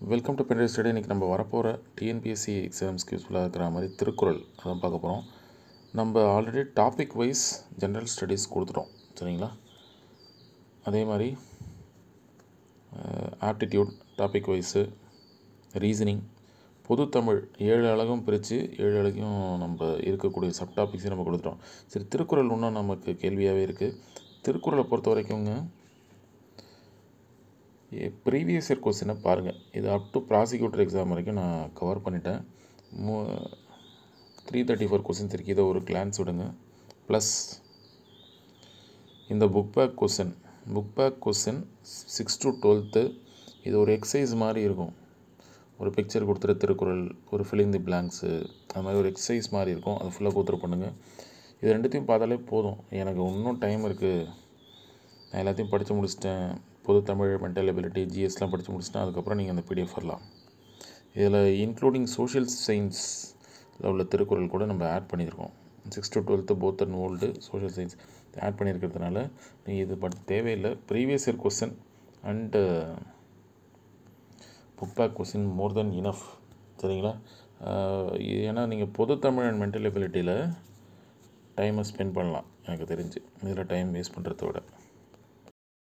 Welcome to pen drive study. இன்றைக்கி நம்ம வரப்போகிற டிஎன்பிஎஸ்சி எக்ஸாம்ஸ்க்கு யூஸ்ஃபுல்லாக இருக்கிற மாதிரி திருக்குறள் அதான் பார்க்க போகிறோம். நம்ம already topic wise general studies கொடுத்துட்டோம், சரிங்களா? அதே மாதிரி ஆப்டிடியூட் டாபிக் வைஸு, ரீசனிங், பொது தமிழ் 7 அழகும் பிரித்து 7 அழகையும் நம்ம இருக்கக்கூடிய சப் டாபிக்ஸையும் நம்ம கொடுத்துட்டோம். சரி, திருக்குறள் இன்னும் நமக்கு கேள்வியாகவே இருக்குது. திருக்குறளை பொறுத்த வரைக்குங்க ப்ரீவியஸ் இயர் கொஸ்டினை பாருங்கள். இது அப் டு ப்ராசிக்யூட்டர் எக்ஸாம் வரைக்கும் நான் கவர் பண்ணிட்டேன். 334 கொஸ்டின்ஸ் இருக்குது. இதை ஒரு கிளான்ஸ் விடுங்க. ப்ளஸ் இந்த புக் பேக் கொஸ்டின் 6 to 12 இது ஒரு எக்ஸசைஸ் மாதிரி இருக்கும். ஒரு பிக்சர் கொடுத்துட்டு திருக்குறள், ஒரு ஃபில்லிங் தி பிளாங்க்ஸு, அது மாதிரி ஒரு எக்ஸசைஸ் மாதிரி இருக்கும். அதை ஃபுல்லாக கொடுத்துட்டு பண்ணுங்கள். இது ரெண்டுத்தையும் பார்த்தாலே போதும். எனக்கு இன்னும் டைம் இருக்குது, நான் எல்லாத்தையும் படித்து முடிச்சிட்டேன், பொது தமிழ், மென்டல் எபிலிட்டி, ஜிஎஸ்லாம் படித்து முடிச்சுட்டேன், அதுக்கப்புறம் நீங்கள் அந்த பிடிஎஃப் வரலாம். இதில் இன்க்ளூடிங் சோஷியல் சயின்ஸில் உள்ள திருக்குறள் கூட நம்ம ஆட் பண்ணியிருக்கோம். 6 to 12 both and old social science add பண்ணியிருக்கிறதுனால நீங்கள் இது தேவையில்லை. Previous year question and book back question more then enough, சரிங்களா? ஏன்னா நீங்கள் பொது தமிழ் அண்ட் மென்டல் எபிலிட்டியில் டைமை ஸ்பெண்ட் பண்ணலாம் எனக்கு தெரிஞ்சு. இதில் டைம் வேஸ்ட் பண்ணுறத விட.